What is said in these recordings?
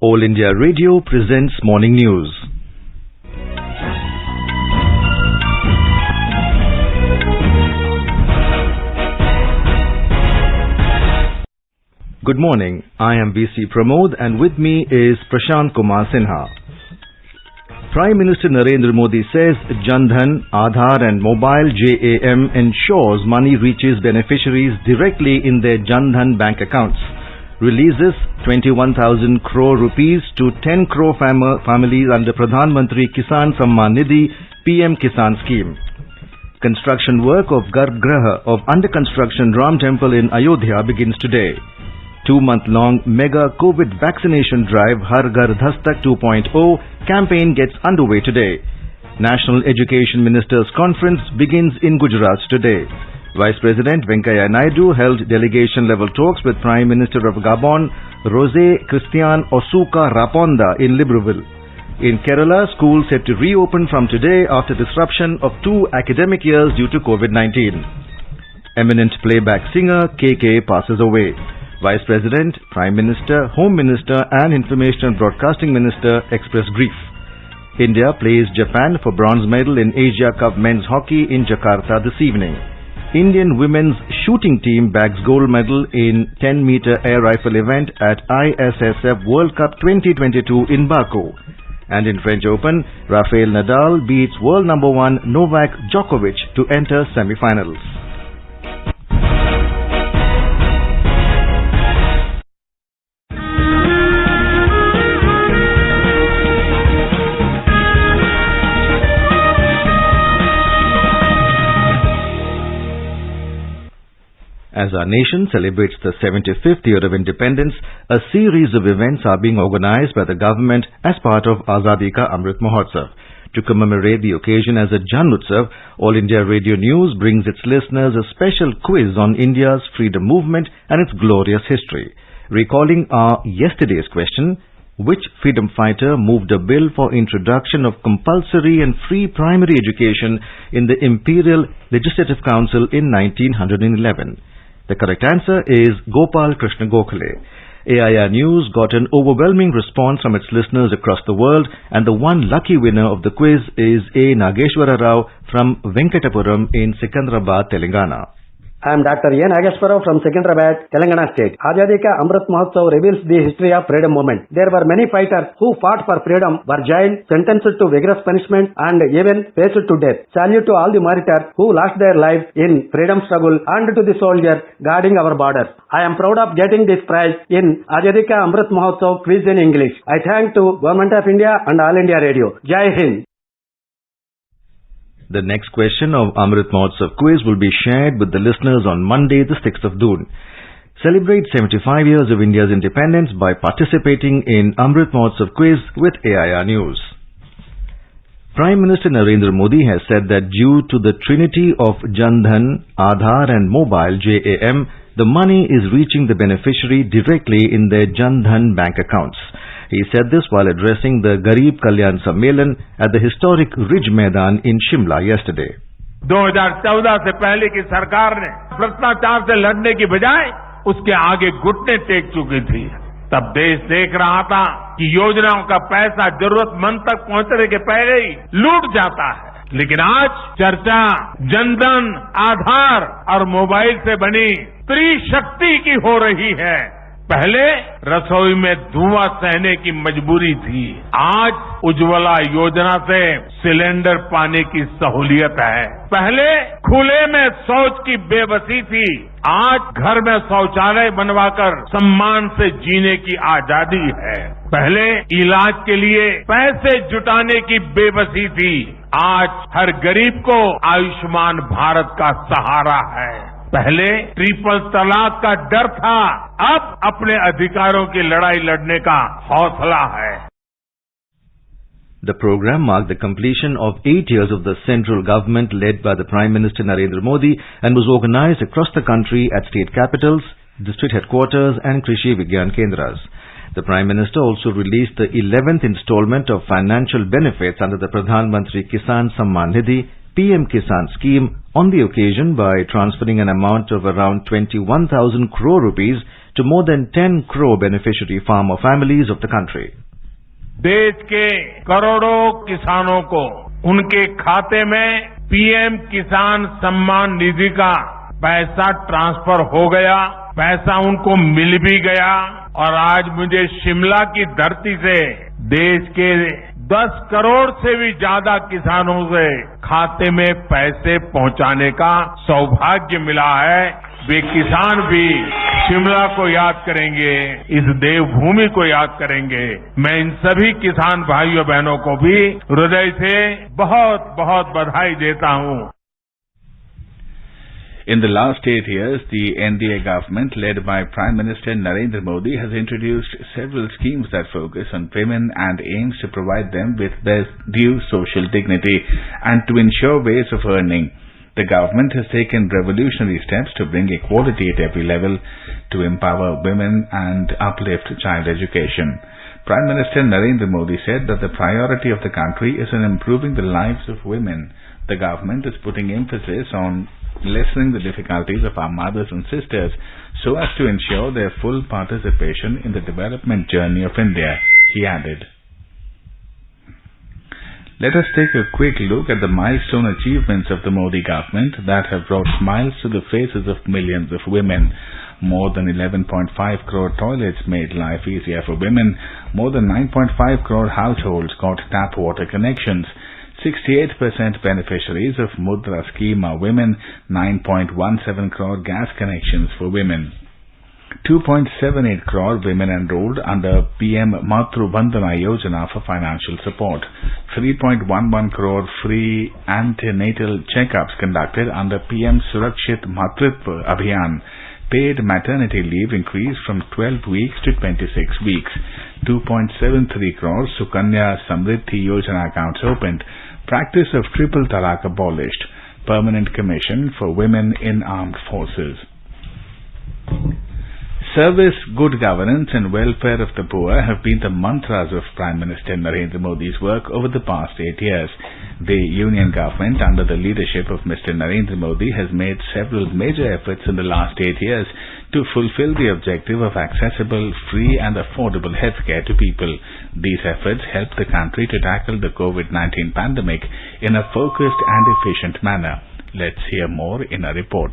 All India Radio presents Morning News. Good morning. I am VC Pramod and with me is Prashant Kumar Sinha. Prime Minister Narendra Modi says Jan Dhan, Aadhaar and Mobile JAM ensures money reaches beneficiaries directly in their Jan Dhan bank accounts. Releases 21,000 crore rupees to 10 crore families under Pradhan Mantri Kisan Samman Nidhi PM Kisan scheme. Construction work of Garbhagriha of under construction Ram Temple in Ayodhya begins today. 2-month-long mega COVID vaccination drive Har Ghar Dastak 2.0 campaign gets underway today. National Education Ministers Conference begins in Gujarat today. Vice President Venkaiah Naidu held delegation-level talks with Prime Minister of Gabon, José Christian Osuka Raponda in Libreville. In Kerala, schools set to reopen from today after disruption of 2 academic years due to COVID-19. Eminent playback singer KK passes away. Vice President, Prime Minister, Home Minister and Information and Broadcasting Minister express grief. India plays Japan for bronze medal in Asia Cup men's hockey in Jakarta this evening. Indian women's shooting team bags gold medal in 10-meter air rifle event at ISSF World Cup 2022 in Baku. And in French Open, Rafael Nadal beats world number 1 Novak Djokovic to enter semi-finals. As our nation celebrates the 75th year of independence, a series of events are being organized by the government as part of Azadi Ka Amrit Mahotsav. To commemorate the occasion as a Jan Utsav, All India Radio News brings its listeners a special quiz on India's freedom movement and its glorious history. Recalling our yesterday's question, which freedom fighter moved a bill for introduction of compulsory and free primary education in the Imperial Legislative Council in 1911? The correct answer is Gopal Krishna Gokhale. AIR News got an overwhelming response from its listeners across the world, and the one lucky winner of the quiz is A. Nageshwara Rao from Venkatapuram in Secunderabad, Telangana. I am Dr. A. Nageshwara from Secunderabad, Telangana State. Azadi Ka Amrit Mahotsav reveals the history of freedom movement. There were many fighters who fought for freedom, were jailed, sentenced to vigorous punishment and even faced to death. Salute to all the martyrs who lost their lives in freedom struggle and to the soldiers guarding our borders. I am proud of getting this prize in Azadi Ka Amrit Mahotsav quiz in English. I thank to Government of India and All India Radio. Jai Hind. The next question of Amrit Mahotsav quiz will be shared with the listeners on Monday, the 6th of June. Celebrate 75 years of India's independence by participating in Amrit Mahotsav quiz with AIR News. Prime Minister Narendra Modi has said that due to the trinity of Jan Dhan, Aadhaar and Mobile JAM, the money is reaching the beneficiary directly in their Jan Dhan bank accounts. He said this while addressing the Garib Kalyan Sammelan at the historic Ridge Maidan in Shimla yesterday. 2014 से पहले की सरकार ने भ्रष्टाचार से लड़ने की बजाय उसके आगे घुटने टेक चुकी थी। तब देश देख रहा था कि योजनाओं का पैसा जरूरतमंद तक पहुंचने के पहले ही लूट जाता है। लेकिन आज चर्चा जनधन, आधार और मोबाइल से बनी त्रिशक्ति की हो रही है। पहले रसोई में धुआं सहने की मजबूरी थी, आज उज्ज्वला योजना से सिलेंडर पाने की सहूलियत है। पहले खुले में शौच की बेबसी थी, आज घर में शौचालय बनवाकर सम्मान से जीने की आजादी है। पहले इलाज के लिए पैसे जुटाने की बेबसी थी, आज हर गरीब को आयुष्मान भारत का सहारा है। पहले ट्रिपल तलाक का डर था, अब अपने अधिकारों की लड़ाई लड़ने का हौसला है। The program marked the completion of 8 years of the central government led by the Prime Minister Narendra Modi and was organized across the country at state capitals, district headquarters and Krishi Vigyan Kendras. The Prime Minister also released the 11th installment of financial benefits under the Pradhan Mantri Kisan Samman Nidhi PM Kisan scheme on the occasion by transferring an amount of around 21,000 crore rupees to more than 10 crore beneficiary farmer families of the country. देश के करोड़ों किसानों को उनके खाते में PM किसान सम्मान निधि का पैसा ट्रांसफर हो गया, पैसा उनको मिल भी गया और आज मुझे शिमला की धरती से देश के 10 करोड़ से भी ज्यादा किसानों से खाते में पैसे पहुंचाने का सौभाग्य मिला है। वे किसान भी शिमला को याद करेंगे, इस देवभूमि को याद करेंगे। मैं इन सभी किसान भाइयों बहनों को भी हृदय से बहुत बहुत बधाई देता हूं। In the last 8 years, the NDA government, led by Prime Minister Narendra Modi, has introduced several schemes that focus on women and aims to provide them with their due social dignity and to ensure ways of earning. The government has taken revolutionary steps to bring equality at every level, to empower women and uplift child education. Prime Minister Narendra Modi said that the priority of the country is in improving the lives of women. The government is putting emphasis on lessening the difficulties of our mothers and sisters so as to ensure their full participation in the development journey of India, he added. Let us take a quick look at the milestone achievements of the Modi government that have brought smiles to the faces of millions of women. More than 11.5 crore toilets made life easier for women. More than 9.5 crore households got tap water connections. 68% beneficiaries of Mudra scheme are women. 9.17 crore gas connections for women. 2.78 crore women enrolled under PM Matru Bandhana Yojana for financial support. 3.11 crore free antenatal checkups conducted under PM Surakshit Matritva Abhiyan. Paid maternity leave increased from 12 weeks to 26 weeks. 2.73 crore Sukanya Samriddhi Yojana accounts opened. Practice of triple talaq abolished. Permanent commission for women in armed forces. Service, good governance and welfare of the poor have been the mantras of Prime Minister Narendra Modi's work over the past 8 years. The Union government, under the leadership of Mr. Narendra Modi, has made several major efforts in the last 8 years to fulfill the objective of accessible, free and affordable healthcare to people. These efforts help the country to tackle the COVID-19 pandemic in a focused and efficient manner. Let's hear more in a report.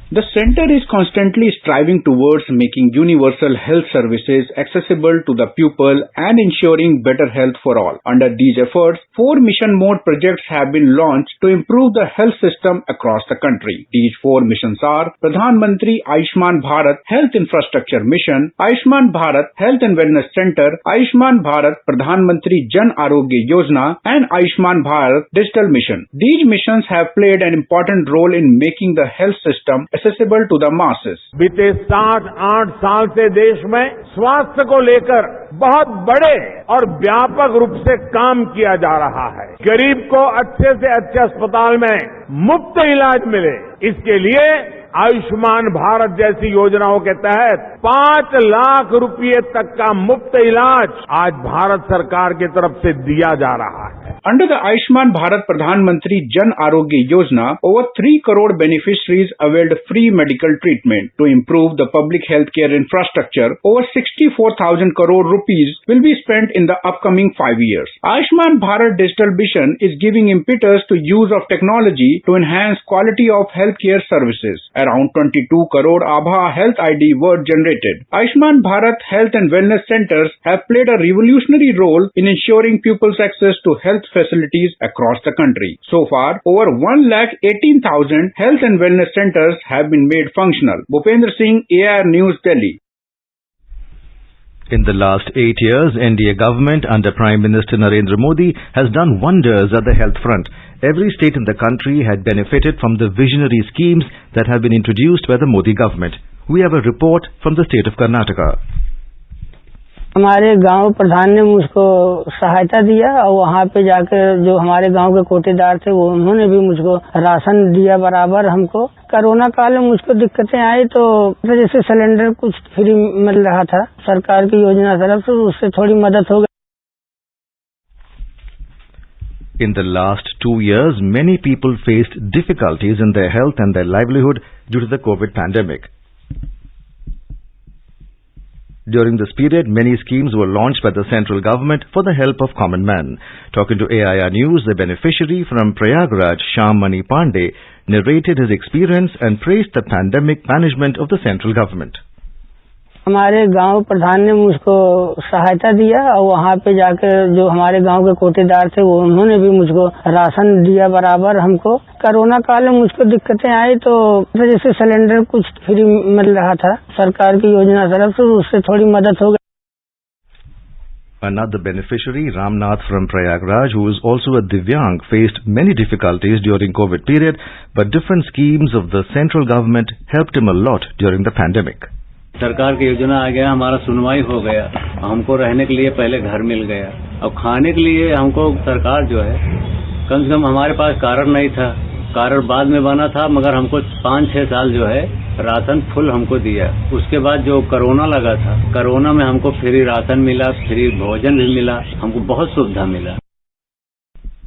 The Centre is constantly striving towards making universal health services accessible to the people and ensuring better health for all. Under these efforts, 4 mission mode projects have been launched to improve the health system across the country. These 4 missions are Pradhan Mantri Ayushman Bharat Health Infrastructure Mission, Ayushman Bharat Health and Wellness Center, Ayushman Bharat Pradhan Mantri Jan Arogya Yojana and Ayushman Bharat Digital Mission. These missions have played an important role in making the health system accessible to the masses. बीते 7-8 साल से देश में स्वास्थ्य को लेकर बहुत बड़े और व्यापक रूप से काम किया जा रहा है। गरीब को अच्छे से अच्छे अस्पताल में मुफ्त इलाज मिले, इसके लिए आयुष्मान भारत जैसी योजनाओं के तहत 5 लाख रुपए तक का मुफ्त इलाज आज भारत सरकार की तरफ से दिया जा रहा है। Under the Ayushman Bharat Pradhan Mantri Jan Arogya Yojana, over 3 crore beneficiaries availed free medical treatment. To improve the public healthcare infrastructure, over 64,000 crore rupees will be spent in the upcoming 5 years. Ayushman Bharat Digital Mission is giving impetus to use of technology to enhance quality of healthcare services. Around 22 crore Abha Health ID were generated. Ayushman Bharat Health and Wellness Centers have played a revolutionary role in ensuring people's access to health facilities across the country. So far, over 1,18,000 health and wellness centers have been made functional. Bhupendra Singh, AIR News, Delhi. In the last 8 years, NDA government under Prime Minister Narendra Modi has done wonders at the health front. Every state in the country had benefited from the visionary schemes that have been introduced by the Modi government. We have a report from the state of Karnataka. हमारे गांव प्रधान ने मुझको सहायता दिया और वहाँ पे जाकर जो हमारे गांव के कोटेदार थे वो उन्होंने भी मुझको राशन दिया बराबर हमको। कोरोना काल में मुझको दिक्कतें आई तो जैसे सिलेंडर कुछ फ्री मिल रहा था सरकार की योजना तरफ से, उससे थोड़ी मदद हो गई। In the last 2 years, many people faced difficulties in their health and their livelihood due to the COVID pandemic. During this period, many schemes were launched by the central government for the help of common men. Talking to AIR News, the beneficiary from Prayagraj, Shyam Mani Pandey, narrated his experience and praised the pandemic management of the central government. हमारे गांव प्रधान ने मुझको सहायता दिया और वहाँ पे जाकर जो हमारे गांव के कोटेदार थे वो उन्होंने भी मुझको राशन दिया बराबर हमको। कोरोना काल में मुझको दिक्कतें आई तो जैसे सिलेंडर कुछ फ्री मिल रहा था सरकार की योजना तरफ से, उससे थोड़ी मदद हो गई। Another beneficiary, Ramnath from Prayagraj, who is also a Divyang, faced many difficulties during COVID period, but different schemes of the central government helped him a lot during the pandemic. सरकार की योजना आ गया, हमारा सुनवाई हो गया, हमको रहने के लिए पहले घर मिल गया। अब खाने के लिए हमको सरकार जो है कम से कम हमारे पास कारण नहीं था, कारण बाद में बना था, मगर हमको 5-6 साल जो है राशन फुल हमको दिया। उसके बाद जो कोरोना लगा था, कोरोना में हमको फ्री राशन मिला, फ्री भोजन भी मिला, हमको बहुत सुविधा मिला।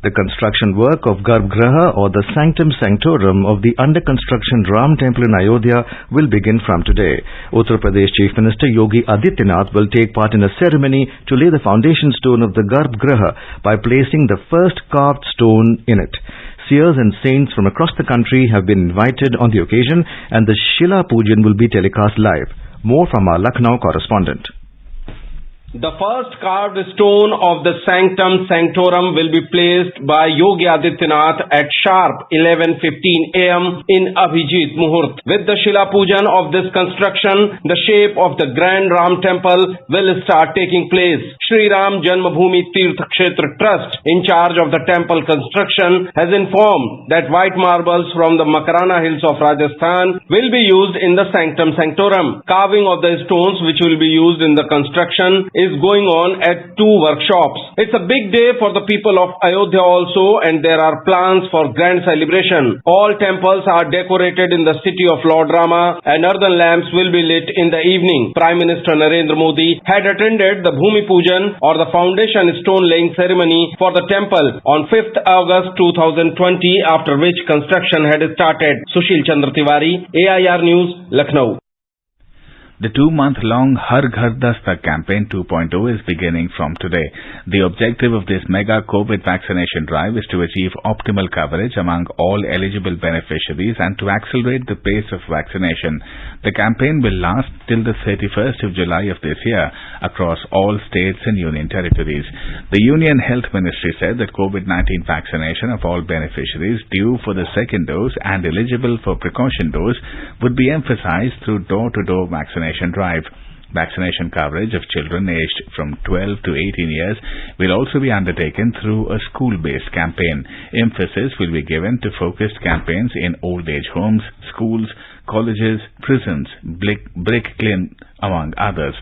The construction work of Garbhagriha or the Sanctum Sanctorum of the under construction Ram Temple in Ayodhya will begin from today. Uttar Pradesh Chief Minister Yogi Adityanath will take part in a ceremony to lay the foundation stone of the Garbhagriha by placing the first carved stone in it. Seers and saints from across the country have been invited on the occasion and the Shila Pujan will be telecast live. More from our Lucknow correspondent. The first carved stone of the Sanctum Sanctorum will be placed by Yogi Adityanath at sharp 11:15 a.m. in Abhijit Muhurt. With the Shila Pujan of this construction, the shape of the Grand Ram Temple will start taking place. Shri Ram Janmabhoomi Tirth Kshetra Trust, in charge of the temple construction, has informed that white marbles from the Makarana hills of Rajasthan will be used in the Sanctum Sanctorum. Carving of the stones which will be used in the construction is going on at 2 workshops. It's a big day for the people of Ayodhya also, and there are plans for grand celebration. All temples are decorated in the city of Lord Rama and earthen lamps will be lit in the evening. Prime Minister Narendra Modi had attended the Bhumi Pujan or the foundation stone laying ceremony for the temple on 5th August 2020, after which construction had started. Sushil Chandra Tiwari, AIR News, Lucknow. The 2-month-long Har Ghar Dastak campaign 2.0 is beginning from today. The objective of this mega COVID vaccination drive is to achieve optimal coverage among all eligible beneficiaries and to accelerate the pace of vaccination. The campaign will last till the 31st of July of this year across all states and union territories. The Union Health Ministry said that COVID-19 vaccination of all beneficiaries due for the second dose and eligible for precaution dose would be emphasized through door-to-door vaccination drive. Vaccination coverage of children aged from 12 to 18 years will also be undertaken through a school-based campaign. Emphasis will be given to focused campaigns in old age homes, schools, colleges, prisons, brick kiln, among others.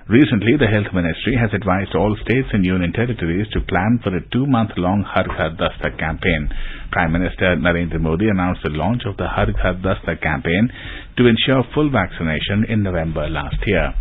Recently, the Health Ministry has advised all states and union territories to plan for a 2-month-long Har Ghar Dastak campaign. Prime Minister Narendra Modi announced the launch of the Har Ghar Dastak campaign to ensure full vaccination in November last year.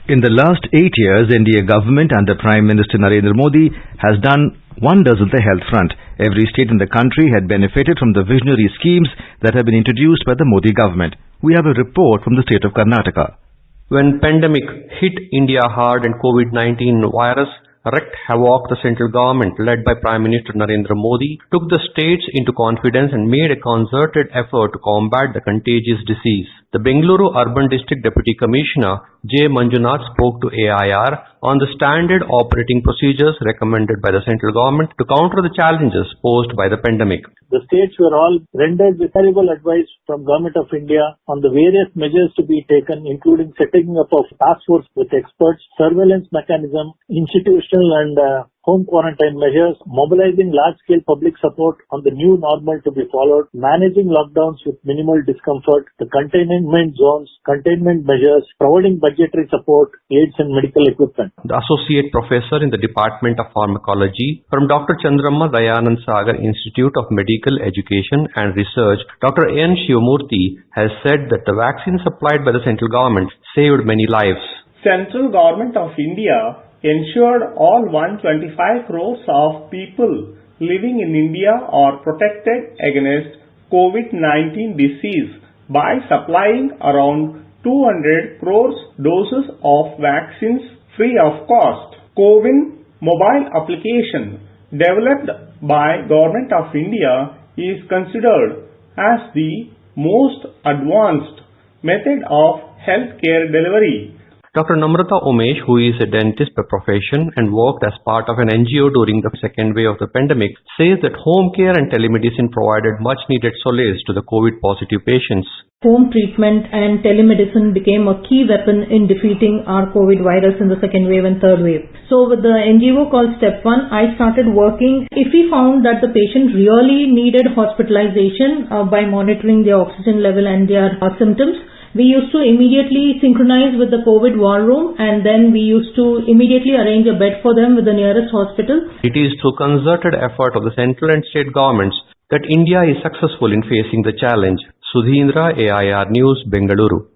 In the last 8 years, NDA government under Prime Minister Narendra Modi has done wonders on the health front. Every state in the country had benefited from the visionary schemes that have been introduced by the Modi government. We have a report from the state of Karnataka. When pandemic hit India hard and COVID-19 virus wreaked havoc, the central government led by Prime Minister Narendra Modi took the states into confidence and made a concerted effort to combat the contagious disease. The Bengaluru Urban District Deputy Commissioner J. Manjunath spoke to AIR on the standard operating procedures recommended by the central government to counter the challenges posed by the pandemic. The states were all rendered with terrible advice from Government of India on the various measures to be taken, including setting up of task force with experts, surveillance mechanism, institutional and home quarantine measures, mobilizing large-scale public support on the new normal to be followed, managing lockdowns with minimal discomfort, the containment zones, containment measures, providing budgetary support, aids and medical equipment. The Associate Professor in the Department of Pharmacology from Dr. Chandramma Dayanand Sagar Institute of Medical Education and Research, Dr. N. Shivamurthy has said that the vaccine supplied by the central government saved many lives. Central government of India ensured all 125 crores of people living in India are protected against COVID-19 disease by supplying around 200 crores doses of vaccines free of cost. CoWIN mobile application developed by Government of India is considered as the most advanced method of healthcare delivery. Dr. Namrata Umesh, who is a dentist by profession and worked as part of an NGO during the second wave of the pandemic, says that home care and telemedicine provided much needed solace to the COVID-positive patients. Home treatment and telemedicine became a key weapon in defeating our COVID virus in the second wave and third wave. So with the NGO called Step 1, I started working. If we found that the patient really needed hospitalization by monitoring their oxygen level and their symptoms, we used to immediately synchronize with the COVID war room, and then we used to immediately arrange a bed for them with the nearest hospital. It is through concerted effort of the central and state governments that India is successful in facing the challenge. Sudhindra, AIR News, Bengaluru.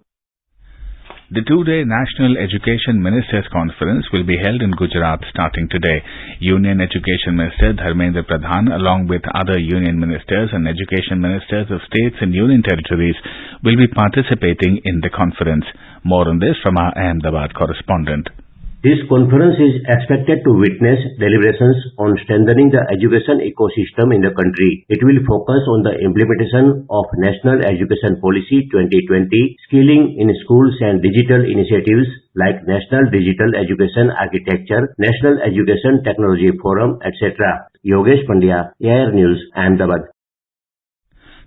The two-day National Education Ministers Conference will be held in Gujarat starting today. Union Education Minister Dharmendra Pradhan, along with other union ministers and education ministers of states and union territories, will be participating in the conference. More on this from our Ahmedabad correspondent. This conference is expected to witness deliberations on strengthening the education ecosystem in the country. It will focus on the implementation of National Education Policy 2020, skilling in schools and digital initiatives like National Digital Education Architecture, National Education Technology Forum, etc. Yogesh Pandya, AIR News, Ahmedabad.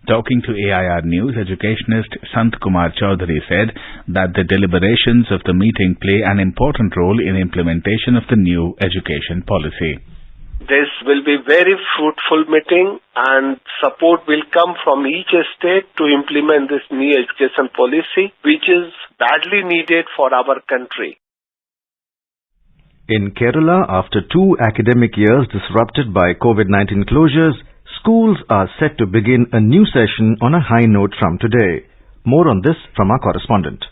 Talking to AIR News, educationist Sant Kumar Chaudhary said that the deliberations of the meeting play an important role in implementation of the new education policy. This will be very fruitful meeting and support will come from each state to implement this new education policy, which is badly needed for our country. In Kerala, after 2 academic years disrupted by COVID-19 closures, schools are set to begin a new session on a high note from today. More on this from our correspondent.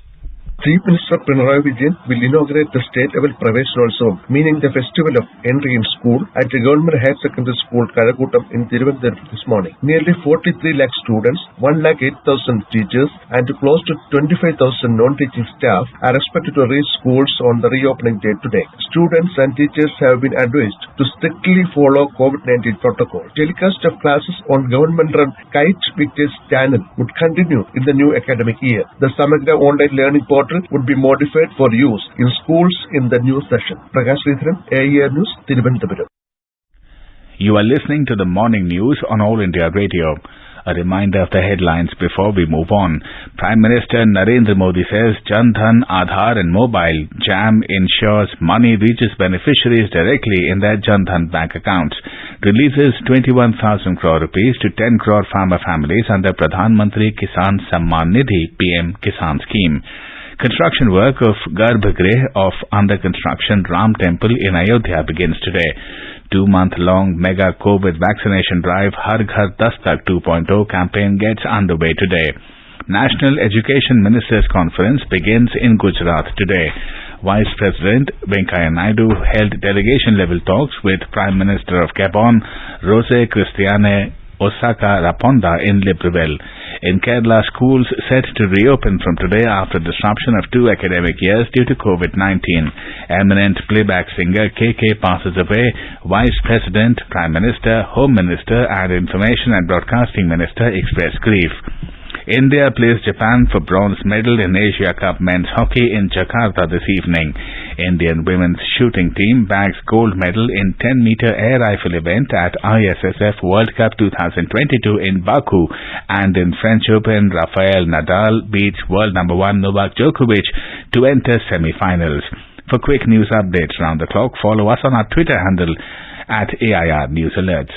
Chief Minister Pinarayi Vijayan will inaugurate the state-level Praveshanotsavam, meaning the festival of entry in school, at the Government Higher Secondary School, Kazhakottam in Thiruvananthapuram this morning. Nearly 43 lakh students, 1,08,000 teachers, and close to 25,000 non-teaching staff are expected to reach schools on the reopening date today. Students and teachers have been advised to strictly follow COVID-19 protocol. Telecast of classes on government-run Kite Pictures channel would continue in the new academic year. The Samagra online learning portal would be modified for use in schools in the new session. Prakash Sridharan, AIR News, Thiruvananthapuram. You are listening to the morning news on All India Radio. A reminder of the headlines before we move on. Prime Minister Narendra Modi says Jan Dhan, Aadhaar and Mobile JAM ensures money reaches beneficiaries directly in their Jan Dhan bank accounts. Releases 21,000 crore rupees to 10 crore farmer families under Pradhan Mantri Kisan Samman Nidhi PM Kisan scheme. Construction work of Garbhagriha of under construction Ram Temple in Ayodhya begins today. 2-month-long mega COVID vaccination drive Har Ghar Dastak 2.0 campaign gets underway today. National Education Ministers Conference begins in Gujarat today. Vice President Venkaiah Naidu held delegation-level talks with Prime Minister of Gabon, Jose Cristiane Osaka Raponda in Libreville. In Kerala, schools set to reopen from today after disruption of 2 academic years due to COVID-19. Eminent playback singer KK passes away. Vice President, Prime Minister, Home Minister and Information and Broadcasting Minister express grief. India plays Japan for bronze medal in Asia Cup men's hockey in Jakarta this evening. Indian women's shooting team bags gold medal in 10-meter air rifle event at ISSF World Cup 2022 in Baku, and in French Open, Rafael Nadal beats world number 1 Novak Djokovic to enter semi-finals. For quick news updates round the clock, follow us on our Twitter handle at AIR News Alerts.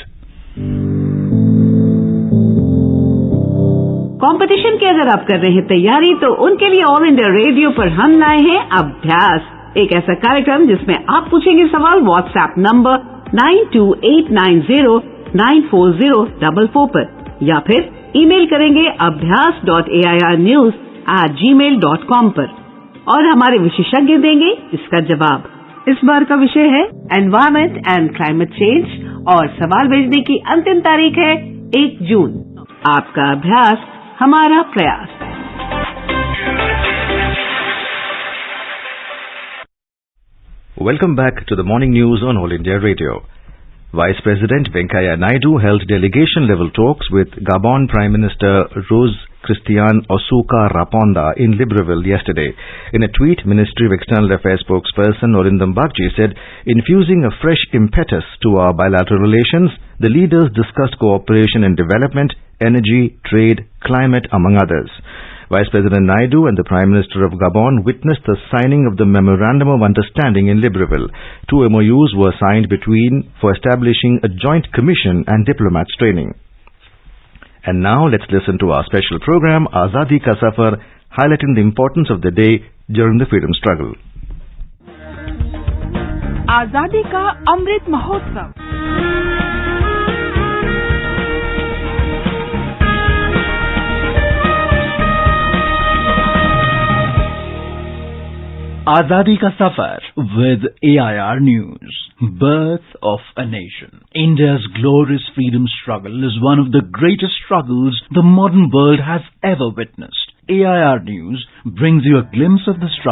Competition की अगर आप कर रहे हैं तैयारी, तो उनके लिए ऑल इंडिया रेडियो पर हम लाए हैं अभ्यास, एक ऐसा कार्यक्रम जिसमें आप पूछेंगे सवाल व्हाट्सएप नंबर 9289094044 पर, या फिर ईमेल करेंगे abhyas.airnews@gmail.com पर, और हमारे विशेषज्ञ देंगे इसका जवाब। इस बार का विषय है एनवायरमेंट एंड क्लाइमेट चेंज और सवाल भेजने की अंतिम तारीख है 1 जून। आपका अभ्यास हमारा प्रयास। Welcome back to the morning news on All India Radio. Vice President Venkaiah Naidu held delegation-level talks with Gabon Prime Minister Rose Christian Osuka Raponda in Libreville yesterday. In a tweet, Ministry of External Affairs spokesperson Orindam Bagchi said, infusing a fresh impetus to our bilateral relations, the leaders discussed cooperation in development, energy, trade, climate, among others. Vice President Naidu and the Prime Minister of Gabon witnessed the signing of the Memorandum of Understanding in Libreville. 2 MOUs were signed for establishing a joint commission and diplomats training. And now let's listen to our special program, Azadi Ka Safar, highlighting the importance of the day during the freedom struggle. आजादी का Amrit Mahotsav. Azadi Ka Safar with AIR News. Birth of a nation. India's glorious freedom struggle is one of the greatest struggles the modern world has ever witnessed. AIR News brings you a glimpse of the struggle.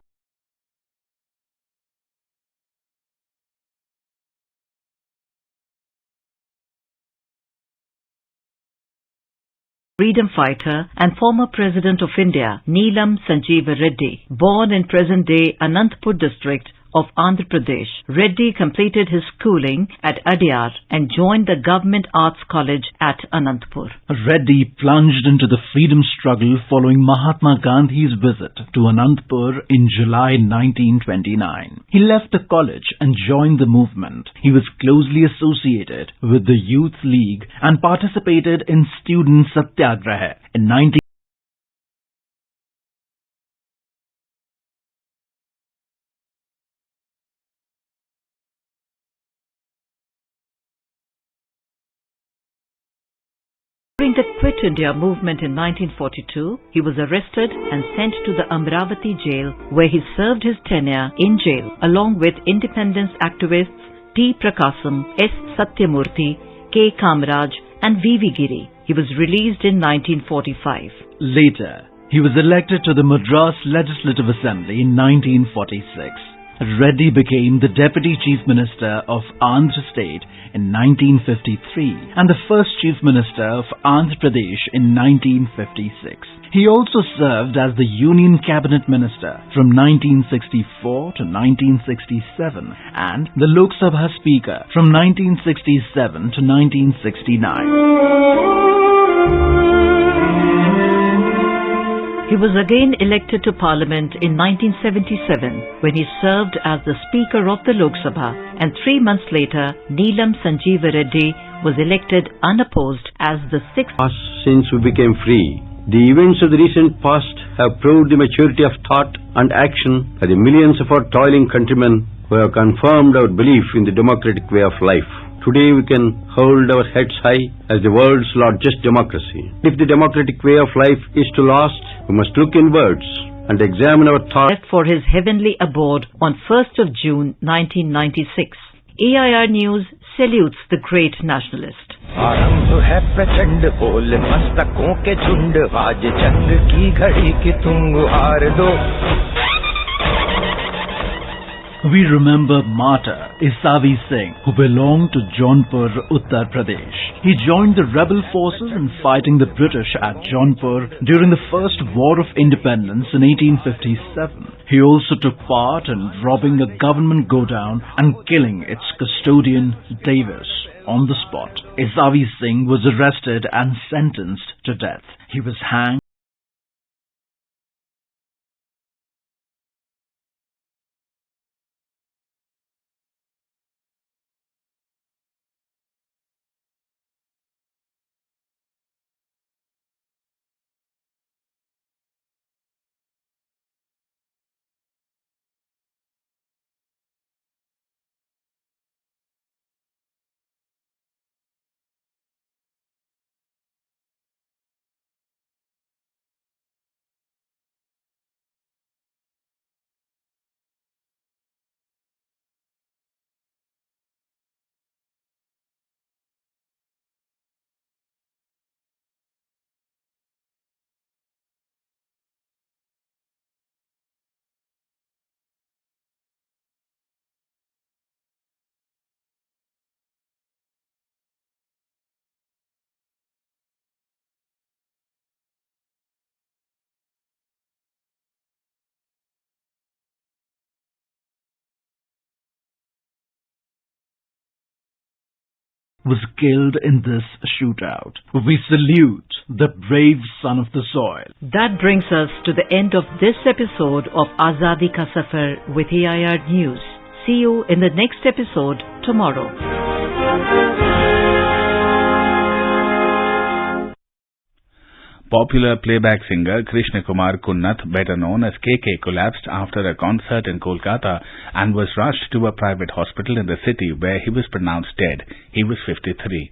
Freedom fighter and former President of India, Neelam Sanjeeva Reddy, born in present-day Anantapur district of Andhra Pradesh. Reddy completed his schooling at Adyar and joined the Government Arts College at Anantapur. Reddy plunged into the freedom struggle following Mahatma Gandhi's visit to Anantapur in July 1929. He left the college and joined the movement. He was closely associated with the Youth League and participated in Student Satyagraha. In During the Quit India movement in 1942, he was arrested and sent to the Amravati jail, where he served his tenure in jail along with independence activists T. Prakasam, S. Satyamurthy, K. Kamaraj and V.V. Giri. He was released in 1945. Later, he was elected to the Madras Legislative Assembly in 1946. Reddy became the Deputy Chief Minister of Andhra State in 1953 and the first Chief Minister of Andhra Pradesh in 1956. He also served as the Union Cabinet Minister from 1964 to 1967 and the Lok Sabha Speaker from 1967 to 1969. He was again elected to Parliament in 1977 when he served as the Speaker of the Lok Sabha, and 3 months later Neelam Sanjeeva Reddy was elected unopposed as the 6th. Since we became free, the events of the recent past have proved the maturity of thought and action by the millions of our toiling countrymen who have confirmed our belief in the democratic way of life. Today we can hold our heads high as the world's largest democracy. If the democratic way of life is to last, we must look inwards and examine our thoughts. For his heavenly abode on 1st of June 1996. AIR News salutes the great nationalist. आरंभ है प्रचंड बोल मस्तकों के झुंड, आज जंग की घड़ी की तुम गुहार दो. We remember martyr Isavi Singh, who belonged to Jaunpur, Uttar Pradesh. He joined the rebel forces in fighting the British at Jaunpur during the First War of Independence in 1857. He also took part in robbing a government godown and killing its custodian, Davis, on the spot. Isavi Singh was arrested and sentenced to death. He was hanged was killed in this shootout. We salute the brave son of the soil. That brings us to the end of this episode of Azadi Ka Safar with AIR News. See you in the next episode tomorrow. Popular playback singer Krishna Kumar Kunnath, better known as KK, collapsed after a concert in Kolkata and was rushed to a private hospital in the city where he was pronounced dead. He was 53.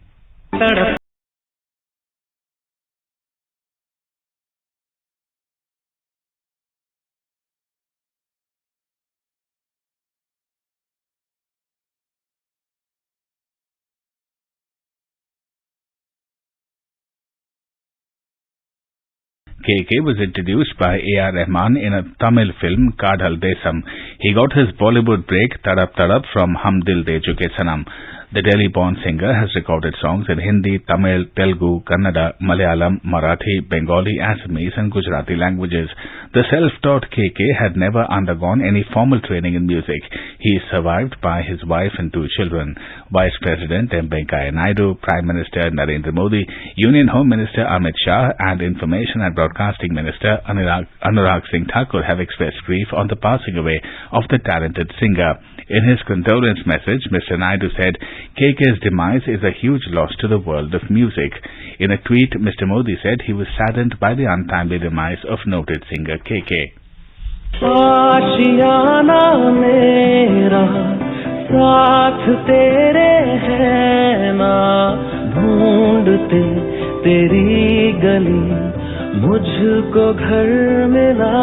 KK was introduced by A.R. Rahman in a Tamil film, Kadhal Desam. He got his Bollywood break, Tadap Tadap, from Hum Dil De Chuke Sanam. The Delhi-born singer has recorded songs in Hindi, Tamil, Telugu, Kannada, Malayalam, Marathi, Bengali, Assamese and Gujarati languages. The self-taught KK had never undergone any formal training in music. He is survived by his wife and 2 children. Vice President M. Venkaiah Naidu, Prime Minister Narendra Modi, Union Home Minister Amit Shah and Information and Broadcasting Minister Anurag Singh Thakur have expressed grief on the passing away of the talented singer. In his condolence message, Mr. Naidu said, KK's demise is a huge loss to the world of music. In a tweet, Mr. Modi said he was saddened by the untimely demise of noted singer KK. आशियाना मेरा साथ तेरे है ना ढूंढते तेरी गली मुझको घर मिला.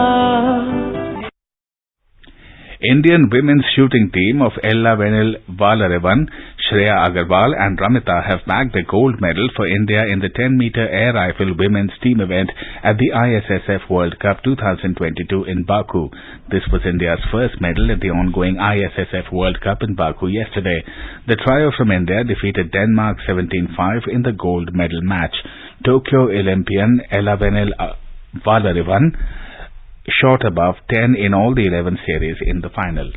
Indian women's shooting team of Ella Venil Valaravan, Shreya Agarwal and Ramita have bagged the gold medal for India in the 10-meter air rifle women's team event at the ISSF World Cup 2022 in Baku. This was India's first medal at the ongoing ISSF World Cup in Baku yesterday. The trio from India defeated Denmark 17-5 in the gold medal match. Tokyo Olympian Ella Venil Valaravan shot above 10 in all the 11 series in the final.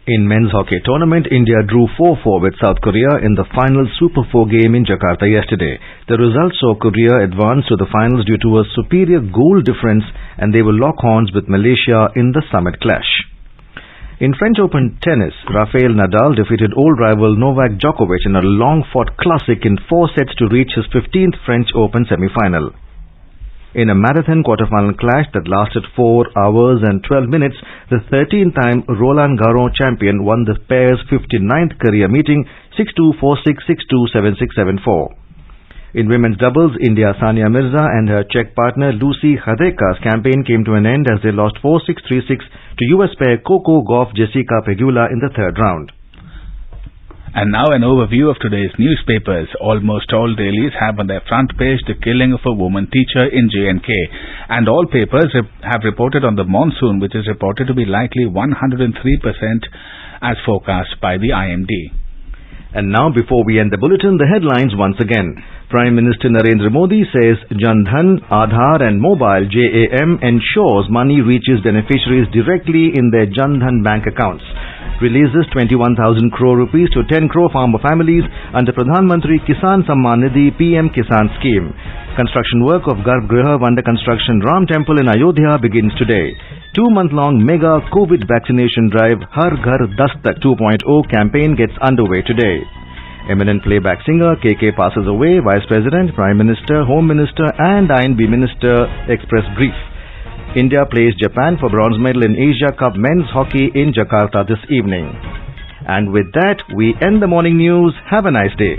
In men's hockey tournament, India drew 4-4 with South Korea in the final Super 4 game in Jakarta yesterday. The result saw Korea advance to the finals due to a superior goal difference, and they will lock horns with Malaysia in the summit clash. In French Open tennis, Rafael Nadal defeated old rival Novak Djokovic in a long-fought classic in 4 sets to reach his 15th French Open semi-final. In a marathon quarter-final clash that lasted 4 hours and 12 minutes, the 13th-time Roland Garros champion won the pair's 59th career meeting 6-2, 4-6, 6-2, 7-6, 7-4. In women's doubles, India's Sania Mirza and her Czech partner Lucy Hrdlicka's campaign came to an end as they lost 4-6, 3-6 to US pair Coco Gauff Jessica Pegula in the third round. And now an overview of today's newspapers. Almost all dailies have on their front page the killing of a woman teacher in J&K. And all papers have reported on the monsoon, which is reported to be likely 103% as forecast by the IMD. And now, before we end the bulletin, the headlines once again. Prime Minister Narendra Modi says Jan Dhan, Aadhaar and Mobile JAM ensures money reaches beneficiaries directly in their Jan Dhan bank accounts. Releases 21,000 crore rupees to 10 crore farmer families under Pradhan Mantri Kisan Samman Nidhi PM Kisan scheme. Construction work of Garbh Griha under construction Ram Temple in Ayodhya begins today. 2-month-long mega COVID vaccination drive Har Ghar Dastak 2.0 campaign gets underway today. Eminent playback singer KK passes away. Vice President, Prime Minister, Home Minister and INB Minister express grief. India plays Japan for bronze medal in Asia Cup men's hockey in Jakarta this evening. And with that, we end the morning news. Have a nice day.